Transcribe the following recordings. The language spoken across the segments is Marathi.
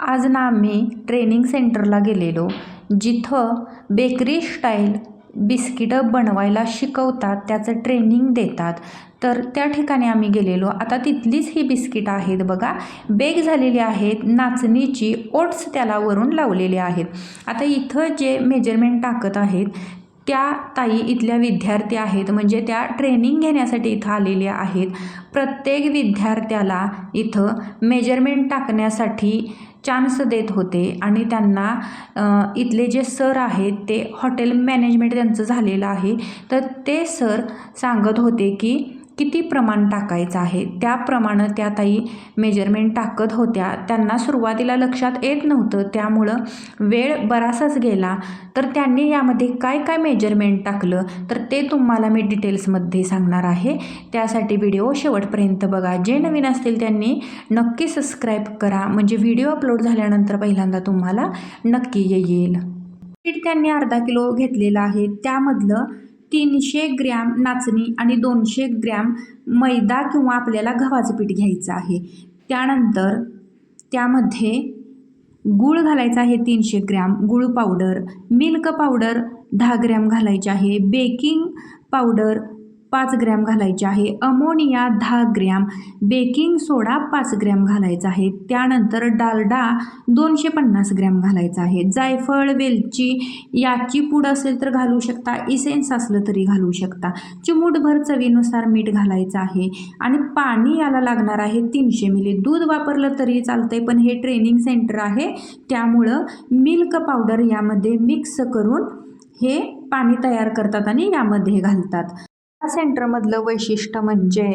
आज ना आम्ही ट्रेनिंग सेंटरला गेलेलो, जिथं बेकरी स्टाईल बिस्किटं बनवायला शिकवतात, त्याचं ट्रेनिंग देतात. तर त्या ठिकाणी आम्ही गेलेलो. आता तिथलीच ही बिस्किटं आहेत बघा, बेक झालेली आहेत, नाचणीची, ओट्स त्याला वरून लावलेले आहेत. आता इथं जे मेजरमेंट टाकत आहेत त्या ताई इथल्या विद्यार्थी आहेत, म्हणजे त्या ट्रेनिंग घेण्यासाठी इथं आलेल्या आहेत. प्रत्येक विद्यार्थ्याला इथं मेजरमेंट टाकण्यासाठी चान्स देत होते आणि त्यांना इथले जे सर आहेत ते हॉटेल मॅनेजमेंट त्यांचं झालेलं आहे, तर ते सर सांगत होते की किती प्रमाण टाकायचं आहे. त्याप्रमाणे त्या ताई मेजरमेंट टाकत होत्या. त्यांना सुरुवातीला लक्षात येत नव्हतं, त्यामुळं वेळ बराचसाच गेला. तर त्यांनी यामध्ये काय काय मेजरमेंट टाकलं तर ते तुम्हाला मी डिटेल्समध्ये सांगणार आहे. त्यासाठी व्हिडिओ शेवटपर्यंत बघा. जे नवीन असतील त्यांनी नक्की सबस्क्राईब करा, म्हणजे व्हिडिओ अपलोड झाल्यानंतर पहिल्यांदा तुम्हाला नक्की येईल. पीठ त्यांनी अर्धा किलो घेतलेलं आहे. त्यामधलं 300 ग्रॅम नाचणी आणि 200 ग्रॅम मैदा किंवा आपल्याला गव्हाचं पीठ घ्यायचं आहे. त्यानंतर त्यामध्ये गूळ घालायचा आहे 300 ग्रॅम, गूळ पावडर, मिल्क पावडर 10 ग्रॅम घालायचे आहे, बेकिंग पावडर 5 ग्रॅम घालायचे आहे, अमोनिया 10 ग्रॅम, बेकिंग सोडा 5 ग्रॅम घालायचा आहे. त्यानंतर डालडा 250 ग्रॅम घालायचा आहे. जायफळ, वेलची याची पूड असेल तर घालू शकता, इसेन्स असलं तरी घालू शकता. चिमूटभर चवीनुसार मीठ घालायचं आहे आणि पाणी याला लागणार आहे 300 मिली. दूध वापरलं तरी चालतंय, पण हे ट्रेनिंग सेंटर आहे त्यामुळं मिल्क पावडर यामध्ये मिक्स करून हे पाणी तयार करतात आणि यामध्ये घालतात. या सेंटरमधलं वैशिष्ट्य म्हणजे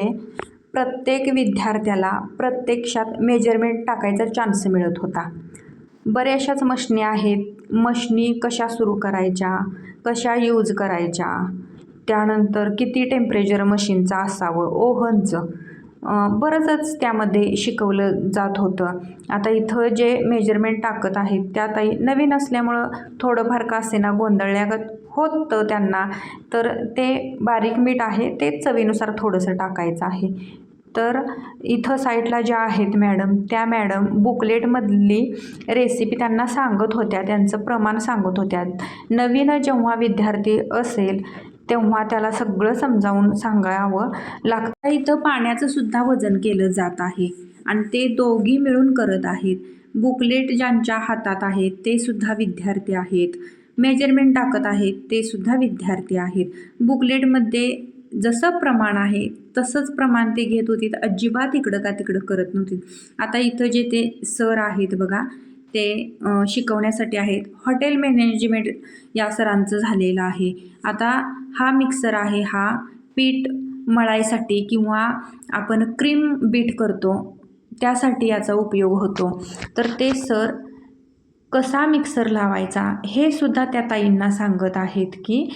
प्रत्येक विद्यार्थ्याला प्रत्यक्षात मेजरमेंट टाकायचा चान्स मिळत होता. बऱ्याचशाच मशनी आहेत, मशनी कशा सुरू करायच्या, कशा यूज करायच्या, त्यानंतर किती टेम्परेचर मशीनचं असावं, ओव्हनचं, बरंचच त्यामध्ये शिकवलं जात होतं. आता इथं जे मेजरमेंट टाकत आहेत त्या ताई नवीन असल्यामुळं थोडंफार का असेना गोंधळल्यागत होतं त्यांना, तर ते बारीक मीठ आहे ते चवीनुसार थोडंसं टाकायचं आहे. तर इथं साईडला ज्या आहेत मॅडम, त्या मॅडम बुकलेटमधली रेसिपी त्यांना सांगत होत्या, त्यांचं प्रमाण सांगत होत्या. नवीन जेव्हा विद्यार्थी असेल तेव्हा त्याला सगळं समजावून सांगावं लागतं. इथं पाण्याचं सुद्धा वजन केलं जात आहे आणि ते दोघी मिळून करत आहेत. बुकलेट ज्यांच्या हातात आहेत ते सुद्धा विद्यार्थी आहेत, मेजरमेंट टाकत आहेत ते सुद्धा विद्यार्थी आहेत. बुकलेटमध्ये जसं प्रमाण आहे तसंच प्रमाण ते घेत होते, अजिबात इकडं का तिकडं करत नव्हते. आता इथं जे ते सर आहेत बघा, ते शिकवण्यासाठी आहेत. हॉटेल मॅनेजमेंट या सरांचं झालेलं आहे. आता हा मिक्सर आहे, हा पीठ मळायसाठी किंवा आपण क्रीम बीट करतो त्यासाठी याचा उपयोग होतो. तर ते सर कसा मिक्सर लावायचा हे सुद्धा त्या ताईंना सांगत आहेत की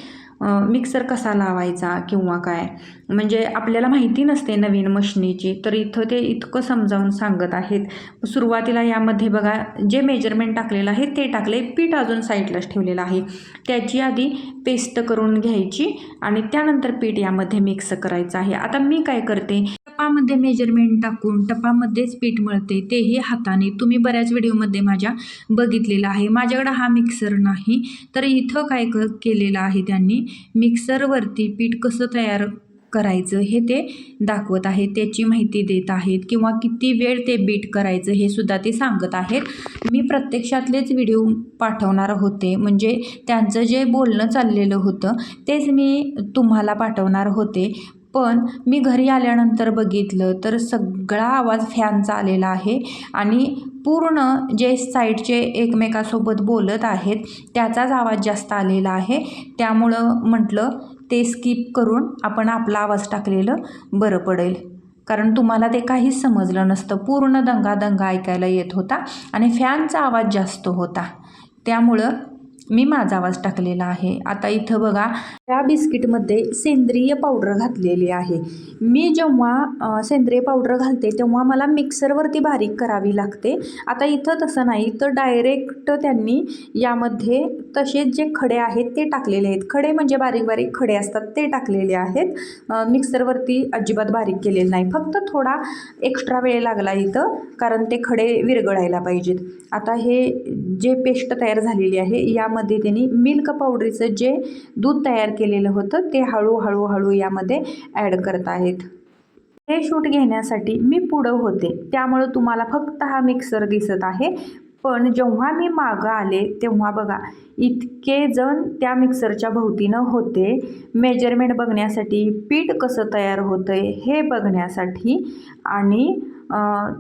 मिक्सर कसा लावायचा किंवा काय, म्हणजे आपल्याला माहिती नसते नवीन मशनीची, तर इथं ते इतकं समजावून सांगत आहेत. सुरुवातीला यामध्ये बघा जे मेजरमेंट टाकलेलं आहे ते टाकले, पीठ अजून साईडलाच ठेवलेलं आहे. त्याची आधी पेस्ट करून घ्यायची आणि त्यानंतर पीठ यामध्ये मिक्स करायचं आहे. आता मी काय करते, टपामध्ये मेजरमेंट टाकून टपामध्येच पीठ मळते, तेही हाताने. तुम्ही बऱ्याच व्हिडिओमध्ये माझ्या बघितलेलं आहे. माझ्याकडे हा मिक्सर नाही, तर इथं काय केलेलं आहे त्यांनी, मिक्सरवरती पीठ कसं तयार करायचं हे ते दाखवत आहेत, त्याची माहिती देत आहेत किंवा किती वेळ ते बीट करायचं हे सुद्धा ते सांगत आहेत. मी प्रत्यक्षातलेच व्हिडिओ पाठवणार होते, म्हणजे त्यांचं जे बोलणं चाललेलं होतं तेच मी तुम्हाला पाठवणार होते, पण मी घरी आल्यानंतर बघितलं तर सगळा आवाज फॅनचा आलेला आहे आणि पूर्ण जे साईडचे एकमेकासोबत बोलत आहेत त्याचाच आवाज जास्त आलेला आहे. त्यामुळं म्हटलं ते स्किप करून आपण आपला आवाज टाकलेलं बरं पडेल, कारण तुम्हाला ते काहीच समजलं नसतं. पूर्ण दंगा ऐकायला येत होता आणि फॅनचा आवाज जास्त होता. त्यामुळं मी माझा आवाज टाकलेला आहे. आता इथं बघा त्या बिस्किटमध्ये सेंद्रिय पावडर घातलेली आहे. मी जेव्हा सेंद्रिय पावडर घालते तेव्हा मला मिक्सरवरती बारीक करावी लागते. आता इथं तसं नाही, तर डायरेक्ट त्यांनी यामध्ये तसेच जे खडे आहेत ते टाकलेले आहेत. खडे म्हणजे बारीक बारीक खडे असतात ते टाकलेले आहेत. मिक्सरवरती अजिबात बारीक केलेलं नाही. फक्त थोडा एक्स्ट्रा वेळ लागला इथं, कारण ते खडे विरघळायला पाहिजेत. आता हे जे पेस्ट तयार झालेली आहे यामध्ये त्यांनी मिल्क पावडरचं जे दूध तयार केलेलं होतं ते हळूहळू यामध्ये ॲड करत आहेत. हे शूट घेण्यासाठी मी पुढं होते, त्यामुळं तुम्हाला फक्त हा मिक्सर दिसत आहे. पण जेव्हा मी मागं आले तेव्हा बघा इतके जण त्या मिक्सरच्या भोवतीनं होते, मेजरमेंट बघण्यासाठी, पीठ कसं तयार होतंय हे बघण्यासाठी आणि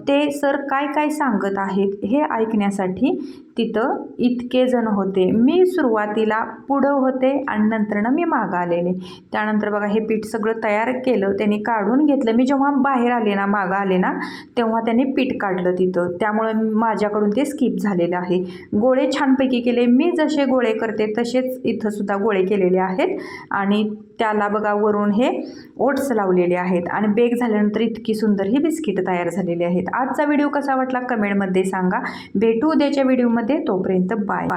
ते सर काय काय सांगत आहेत हे ऐकण्यासाठी तिथं इतके जण होते. मी सुरुवातीला पुढं होते आणि नंतरनं मी मागं आलेले. त्यानंतर बघा हे पीठ सगळं तयार केलं, त्यांनी काढून घेतलं. मी जेव्हा बाहेर आले ना, मागं आले ना, तेव्हा त्यांनी पीठ काढलं तिथं, त्यामुळं माझ्याकडून ते स्किप झालेलं आहे. गोळे छानपैकी केले. मी जसे गोळे करते तसेच इथं सुद्धा गोळे केलेले आहेत आणि त्याला बघा वरून हे ओट्स लावलेले आहेत आणि बेक झाल्यानंतर इतकी सुंदर ही बिस्किट तयार झालेली आहेत. आजचा व्हिडिओ कसा वाटला कमेंटमध्ये सांगा. भेटू उद्याच्या व्हिडिओमध्ये, तोपर्यंत बाय.